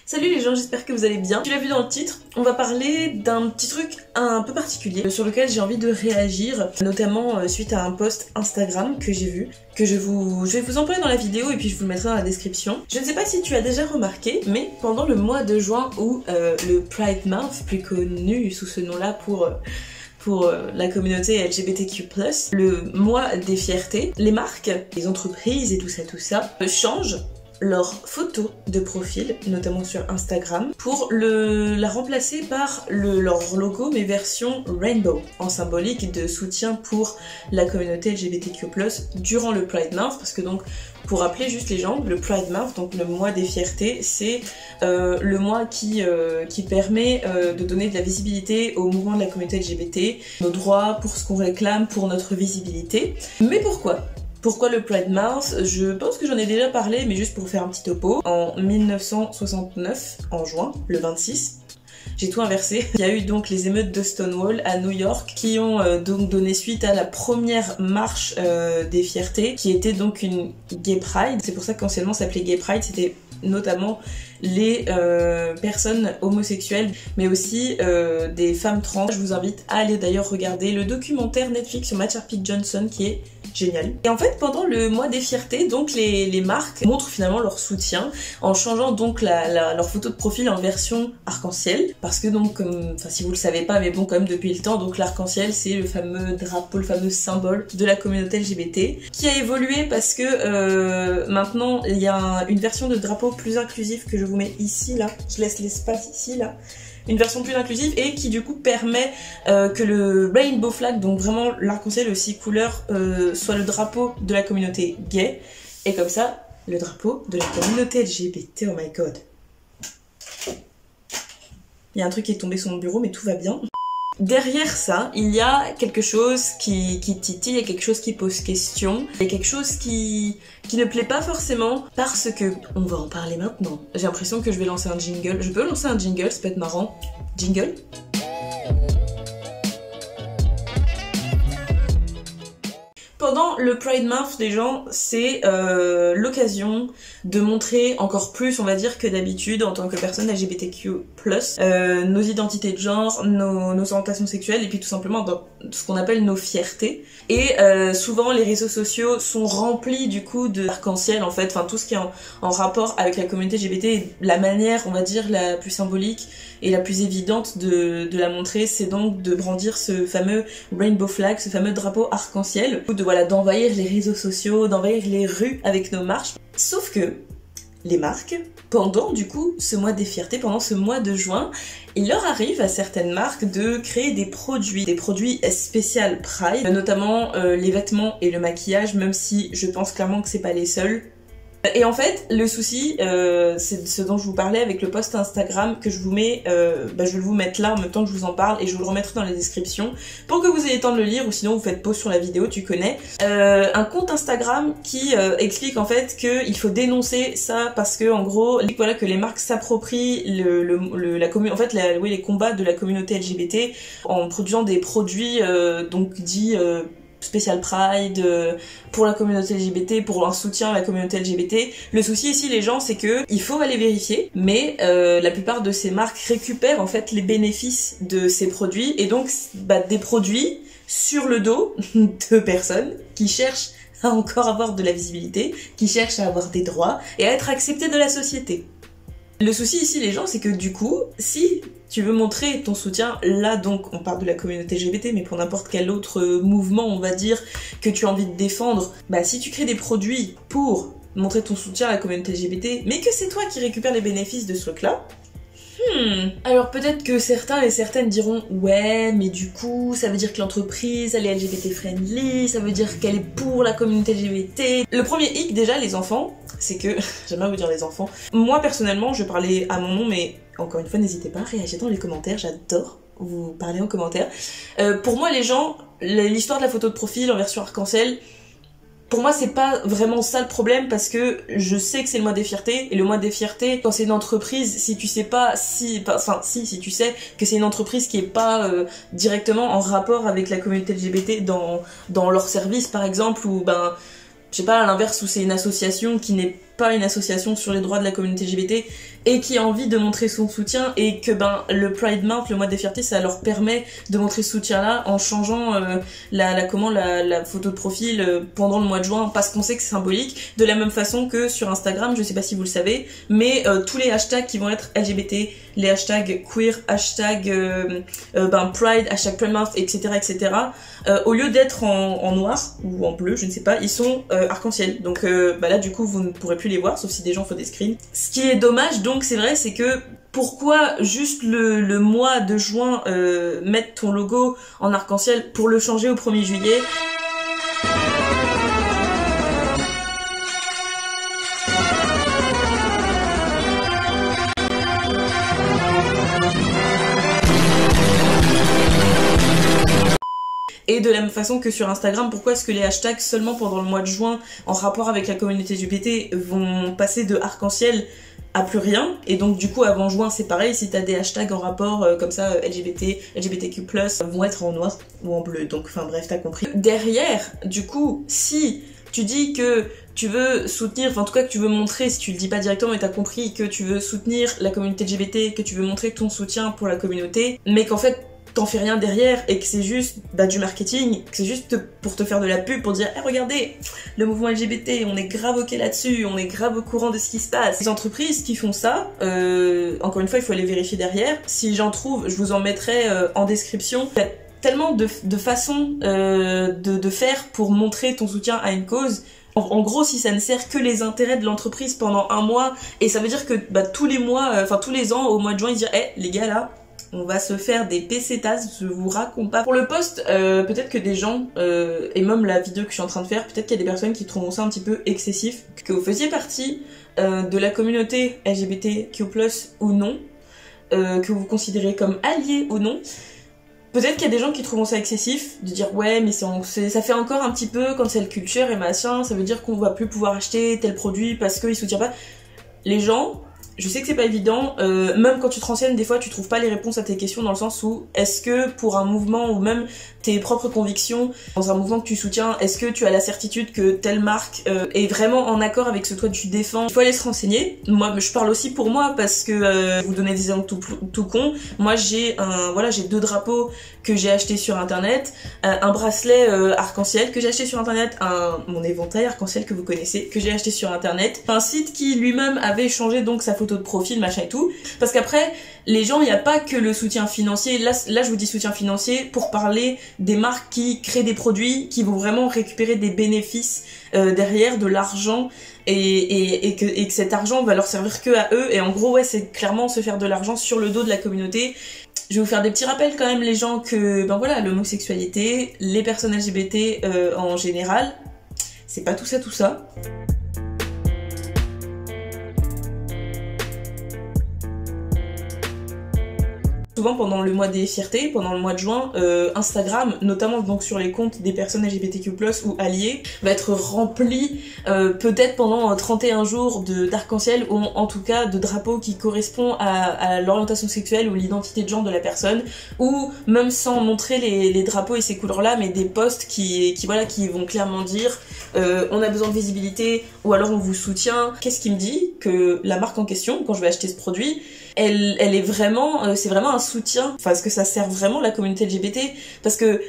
Salut les gens, j'espère que vous allez bien. Tu l'as vu dans le titre, on va parler d'un petit truc un peu particulier sur lequel j'ai envie de réagir, notamment suite à un post Instagram que j'ai vu, que je vais vous envoyer dans la vidéo et puis je vous le mettrai dans la description. Je ne sais pas si tu as déjà remarqué, mais pendant le mois de juin où le Pride Month, plus connu sous ce nom-là pour la communauté LGBTQ+, le mois des fiertés, les marques, les entreprises et tout ça changent leur photo de profil, notamment sur Instagram, pour la remplacer par leur logo mais version rainbow, en symbolique de soutien pour la communauté LGBTQ+, durant le Pride Month, parce que donc, pour rappeler juste les gens, le Pride Month, donc le mois des fiertés, c'est le mois qui permet de donner de la visibilité au mouvement de la communauté LGBT, nos droits, pour ce qu'on réclame, pour notre visibilité. Mais pourquoi ? Pourquoi le Pride Month? Je pense que j'en ai déjà parlé, mais juste pour faire un petit topo. En 1969, en juin, le 26, j'ai tout inversé. Il y a eu donc les émeutes de Stonewall à New York qui ont donc donné suite à la première marche des fiertés, qui était donc une Gay Pride. C'est pour ça qu'anciennement ça s'appelait Gay Pride, c'était notamment les personnes homosexuelles, mais aussi des femmes trans. Je vous invite à aller d'ailleurs regarder le documentaire Netflix sur Marsha P. Johnson qui est génial. Et en fait, pendant le mois des fiertés, donc les marques montrent finalement leur soutien en changeant donc leur photo de profil en version arc-en-ciel, parce que donc, enfin si vous le savez pas, mais bon quand même depuis le temps, donc l'arc-en-ciel c'est le fameux drapeau, le fameux symbole de la communauté LGBT, qui a évolué parce que maintenant il y a une version de drapeau plus inclusif que je vous mets ici là, je laisse l'espace ici là. Une version plus inclusive et qui du coup permet que le rainbow flag, donc vraiment l'arc-en-ciel aux 6 couleurs, soit le drapeau de la communauté gay, et comme ça, le drapeau de la communauté LGBT, oh my god. Il y a un truc qui est tombé sur mon bureau, mais tout va bien. Derrière ça, il y a quelque chose qui titille, il y a quelque chose qui pose question, il y a quelque chose qui ne plaît pas forcément parce que... On va en parler maintenant. J'ai l'impression que je vais lancer un jingle. Je peux lancer un jingle, ça peut être marrant. Jingle ? Pendant le Pride Month, les gens, c'est l'occasion de montrer encore plus, on va dire, que d'habitude, en tant que personne LGBTQ+, nos identités de genre, nos orientations sexuelles, et puis tout simplement dans ce qu'on appelle nos fiertés. Et souvent, les réseaux sociaux sont remplis du coup de arc-en-ciel, en fait, enfin tout ce qui est en rapport avec la communauté LGBT, et la manière, on va dire, la plus symbolique et la plus évidente de la montrer, c'est donc de brandir ce fameux rainbow flag, ce fameux drapeau arc-en-ciel, d'envahir les réseaux sociaux, d'envahir les rues avec nos marches. Sauf que les marques, pendant du coup ce mois des fiertés, pendant ce mois de juin, il leur arrive à certaines marques de créer des produits spécial Pride, notamment les vêtements et le maquillage, même si je pense clairement que c'est pas les seuls. Et en fait, le souci, c'est ce dont je vous parlais avec le post Instagram que je vous mets, je vais vous mettre là en même temps que je vous en parle et je vous le remettrai dans la description pour que vous ayez le temps de le lire ou sinon vous faites pause sur la vidéo, tu connais. Un compte Instagram qui explique en fait qu'il faut dénoncer ça parce que en gros, voilà que les marques s'approprient les combats de la communauté LGBT en produisant des produits donc dits spécial Pride, pour la communauté LGBT, pour un soutien à la communauté LGBT. Le souci ici, les gens, c'est que il faut aller vérifier, mais la plupart de ces marques récupèrent en fait les bénéfices de ces produits, et donc des produits sur le dos de personnes qui cherchent à encore avoir de la visibilité, qui cherchent à avoir des droits et à être acceptées de la société. Le souci ici, les gens, c'est que du coup, si tu veux montrer ton soutien, là donc on parle de la communauté LGBT, mais pour n'importe quel autre mouvement, on va dire, que tu as envie de défendre, si tu crées des produits pour montrer ton soutien à la communauté LGBT, mais que c'est toi qui récupères les bénéfices de ce truc-là, alors peut-être que certains et certaines diront ouais mais du coup ça veut dire que l'entreprise elle est LGBT friendly, ça veut dire qu'elle est pour la communauté LGBT. Le premier hic déjà, les enfants, c'est que, j'aime bien vous dire les enfants, moi personnellement je parlais à mon nom, mais encore une fois n'hésitez pas à réagir dans les commentaires, j'adore vous parler en commentaire. Pour moi les gens, l'histoire de la photo de profil en version arc-en-ciel, pour moi, c'est pas vraiment ça le problème parce que je sais que c'est le mois des fiertés, et le mois des fiertés, quand c'est une entreprise, si tu sais pas, si tu sais que c'est une entreprise qui est pas directement en rapport avec la communauté LGBT dans leur service par exemple, ou je sais pas, à l'inverse, où c'est une association qui n'est pas une association sur les droits de la communauté LGBT et qui a envie de montrer son soutien, et que le Pride Month, le mois des fiertés, ça leur permet de montrer ce soutien-là en changeant la photo de profil pendant le mois de juin, parce qu'on sait que c'est symbolique. De la même façon que sur Instagram, je sais pas si vous le savez, mais tous les hashtags qui vont être LGBT, les hashtags queer, hashtag Pride, hashtag Pride Month, etc., au lieu d'être en noir ou en bleu, je ne sais pas, ils sont arc-en-ciel. Donc là du coup vous ne pourrez plus les voir, sauf si des gens font des screens. Ce qui est dommage, donc c'est vrai, c'est que pourquoi juste le mois de juin mettre ton logo en arc-en-ciel pour le changer au 1er juillet? Et de la même façon que sur Instagram, pourquoi est-ce que les hashtags seulement pendant le mois de juin en rapport avec la communauté LGBT vont passer de arc-en-ciel à plus rien? Et donc du coup avant juin c'est pareil, si t'as des hashtags en rapport comme ça LGBT, LGBTQ+, vont être en noir ou en bleu, donc enfin bref t'as compris. Derrière, du coup, si tu dis que tu veux soutenir, enfin en tout cas que tu veux montrer, si tu le dis pas directement mais t'as compris que tu veux soutenir la communauté LGBT, que tu veux montrer ton soutien pour la communauté, mais qu'en fait t'en fais rien derrière et que c'est juste du marketing, que c'est juste pour te faire de la pub, pour dire hey, regardez, le mouvement LGBT, on est grave ok là-dessus, on est grave au courant de ce qui se passe. Les entreprises qui font ça, encore une fois il faut aller vérifier derrière. Si j'en trouve, je vous en mettrai en description. Il y a tellement de façons de faire pour montrer ton soutien à une cause. En gros, si ça ne sert que les intérêts de l'entreprise pendant un mois, et ça veut dire que tous les mois, enfin tous les ans, au mois de juin, ils disent hey, les gars là, on va se faire des PC-tasses, je vous raconte pas. Pour le post, peut-être que des gens, et même la vidéo que je suis en train de faire, peut-être qu'il y a des personnes qui trouveront ça un petit peu excessif, que vous faisiez partie de la communauté LGBTQ+, ou non, que vous considérez comme alliés ou non. Peut-être qu'il y a des gens qui trouveront ça excessif, de dire ouais mais ça fait encore un petit peu cancel culture et machin, ça veut dire qu'on va plus pouvoir acheter tel produit parce qu'ils soutiennent pas. Les gens, je sais que c'est pas évident, même quand tu te renseignes, des fois tu trouves pas les réponses à tes questions, dans le sens où est-ce que pour un mouvement ou même tes propres convictions dans un mouvement que tu soutiens, est-ce que tu as la certitude que telle marque est vraiment en accord avec ce que toi tu défends? Il faut aller se renseigner. Moi je parle aussi pour moi parce que vous donnez des exemples tout con. Moi j'ai j'ai 2 drapeaux que j'ai acheté sur internet, un bracelet arc-en-ciel que j'ai acheté sur internet, mon éventail arc-en-ciel que vous connaissez que j'ai acheté sur internet, un site qui lui-même avait changé donc sa photo de profil machin et tout, parce qu'après les gens, il n'y a pas que le soutien financier. Là je vous dis soutien financier pour parler des marques qui créent des produits qui vont vraiment récupérer des bénéfices derrière, de l'argent, et que cet argent va leur servir que à eux, et en gros ouais c'est clairement se faire de l'argent sur le dos de la communauté. Je vais vous faire des petits rappels quand même, les gens, que l'homosexualité, les personnes LGBT en général, c'est pas tout ça. Souvent pendant le mois des fiertés, pendant le mois de juin, Instagram, notamment donc sur les comptes des personnes LGBTQ+ ou alliés, va être rempli peut-être pendant 31 jours d'arc-en-ciel, ou en tout cas de drapeaux qui correspondent à l'orientation sexuelle ou l'identité de genre de la personne, ou même sans montrer les drapeaux et ces couleurs-là, mais des posts qui vont clairement dire on a besoin de visibilité, ou alors on vous soutient. Qu'est-ce qui me dit que la marque en question, quand je vais acheter ce produit, elle est vraiment, c'est vraiment un soutien, enfin est-ce que ça sert vraiment la communauté LGBT? Parce que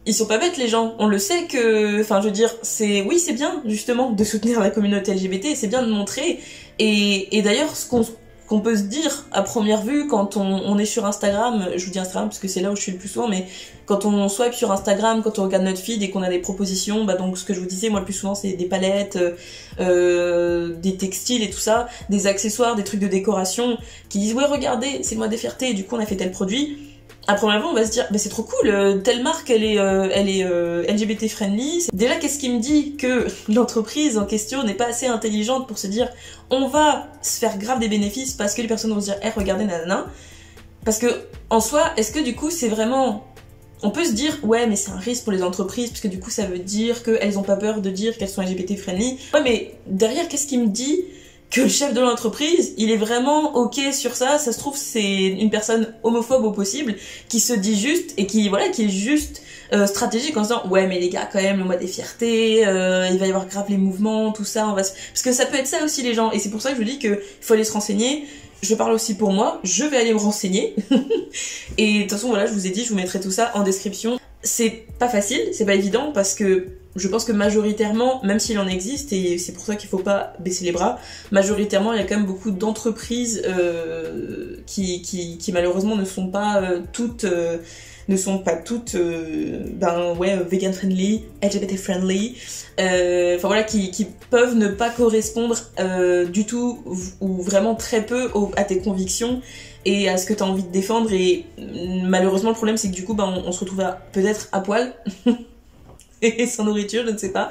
ils sont pas bêtes les gens, on le sait que, enfin je veux dire, c'est bien justement de soutenir la communauté LGBT, c'est bien de montrer, et d'ailleurs ce qu'on peut se dire à première vue quand on est sur Instagram, je vous dis Instagram parce que c'est là où je suis le plus souvent, mais quand on swipe sur Instagram, quand on regarde notre feed et qu'on a des propositions, donc ce que je vous disais, moi le plus souvent c'est des palettes, des textiles et tout ça, des accessoires, des trucs de décoration, qui disent ouais regardez, c'est le mois des fiertés, et du coup on a fait tel produit. À première vue on va se dire c'est trop cool, telle marque elle est LGBT friendly. Déjà qu'est-ce qui me dit que l'entreprise en question n'est pas assez intelligente pour se dire on va se faire grave des bénéfices parce que les personnes vont se dire regardez nanana. Parce que en soi, est-ce que du coup c'est vraiment, on peut se dire ouais mais c'est un risque pour les entreprises parce que du coup ça veut dire qu'elles ont pas peur de dire qu'elles sont LGBT friendly. Ouais mais derrière qu'est-ce qui me dit que le chef de l'entreprise, il est vraiment ok sur ça? Ça se trouve c'est une personne homophobe au possible, qui se dit juste, et qui est juste stratégique en se disant ouais mais les gars quand même le mois des fiertés, il va y avoir grave les mouvements, tout ça, parce que ça peut être ça aussi les gens, et c'est pour ça que je vous dis que il faut aller se renseigner. Je parle aussi pour moi, je vais aller me renseigner. Et de toute façon voilà, je vous ai dit, je vous mettrai tout ça en description. C'est pas facile, c'est pas évident, parce que je pense que majoritairement, même s'il en existe, et c'est pour ça qu'il faut pas baisser les bras, majoritairement il y a quand même beaucoup d'entreprises qui malheureusement ne sont pas toutes vegan friendly, LGBT friendly, enfin voilà, qui peuvent ne pas correspondre du tout ou vraiment très peu à tes convictions et à ce que tu as envie de défendre, et malheureusement le problème c'est que du coup on se retrouve peut-être à poil et sans nourriture, je ne sais pas.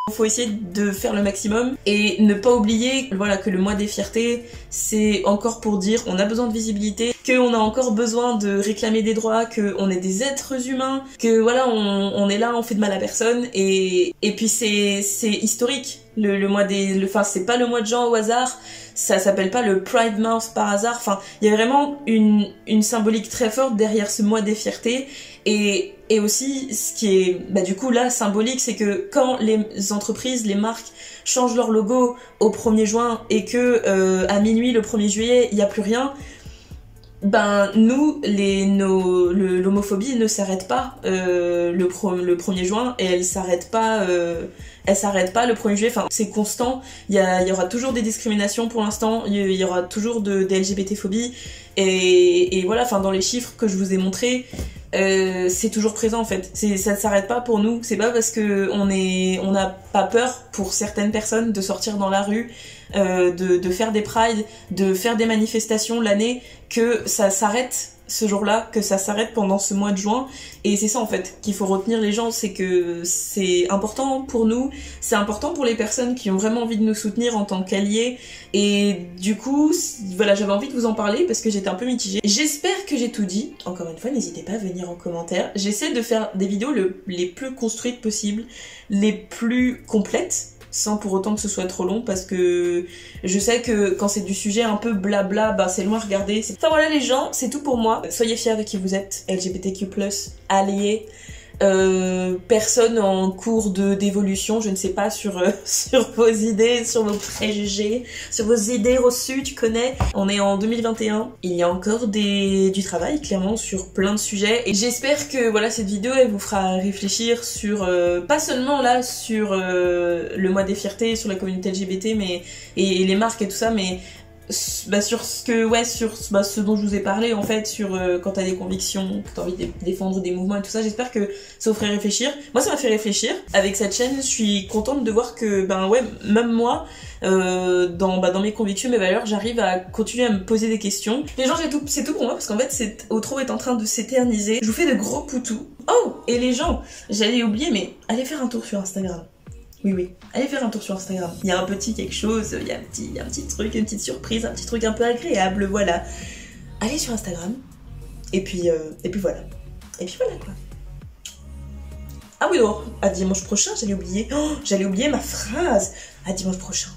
Il faut essayer de faire le maximum et ne pas oublier voilà, que le mois des fiertés, c'est encore pour dire on a besoin de visibilité, qu'on a encore besoin de réclamer des droits, qu'on est des êtres humains, que voilà, on est là, on fait de mal à personne, et puis c'est historique. Le mois enfin c'est pas le mois de juin au hasard, ça s'appelle pas le Pride Month par hasard, enfin il y a vraiment une symbolique très forte derrière ce mois des fiertés. Et aussi, ce qui est du coup là symbolique, c'est que quand les entreprises, les marques changent leur logo au 1er juin et que à minuit le 1er juillet il n'y a plus rien, nous, l'homophobie ne s'arrête pas le 1er juin, et elle s'arrête pas le 1er juillet, enfin c'est constant, il y aura toujours des discriminations pour l'instant, il y aura toujours des LGBT-phobies, et voilà, enfin dans les chiffres que je vous ai montrés, c'est toujours présent en fait, ça ne s'arrête pas pour nous, c'est pas parce que on n'a pas peur pour certaines personnes de sortir dans la rue, de faire des prides, de faire des manifestations l'année, que ça s'arrête ce jour-là, que ça s'arrête pendant ce mois de juin. Et c'est ça en fait qu'il faut retenir les gens, c'est que c'est important pour nous, c'est important pour les personnes qui ont vraiment envie de nous soutenir en tant qu'alliés, et du coup voilà, j'avais envie de vous en parler parce que j'étais un peu mitigée. J'espère que j'ai tout dit. Encore une fois, n'hésitez pas à venir en commentaire, j'essaie de faire des vidéos les plus construites possibles, les plus complètes, sans pour autant que ce soit trop long, parce que je sais que quand c'est du sujet un peu blabla, c'est loin à regarder. Enfin voilà les gens, c'est tout pour moi. Soyez fiers de qui vous êtes, LGBTQ+, alliés, personne en cours d'évolution, je ne sais pas, sur vos idées, sur vos préjugés, sur vos idées reçues, tu connais. On est en 2021, il y a encore du travail clairement sur plein de sujets, et j'espère que voilà, cette vidéo elle vous fera réfléchir sur pas seulement là sur le mois des fiertés, sur la communauté LGBT, mais et les marques et tout ça, mais sur ce dont je vous ai parlé en fait, sur quand t'as des convictions, que t'as envie de défendre des mouvements et tout ça. J'espère que ça vous ferait réfléchir. Moi ça m'a fait réfléchir. Avec cette chaîne, je suis contente de voir que même moi, dans mes convictions, mes valeurs, j'arrive à continuer à me poser des questions. Les gens, c'est tout pour moi, parce qu'en fait Outro est en train de s'éterniser. Je vous fais de gros poutous. Oh, et les gens, j'allais oublier, mais allez faire un tour sur Instagram. Oui, allez faire un tour sur Instagram. Il y a un petit quelque chose, il y a un petit truc, une petite surprise, un petit truc un peu agréable, voilà. Allez sur Instagram, et puis voilà. Et puis voilà quoi. Ah oui, non, à dimanche prochain, j'allais oublier ma phrase. À dimanche prochain.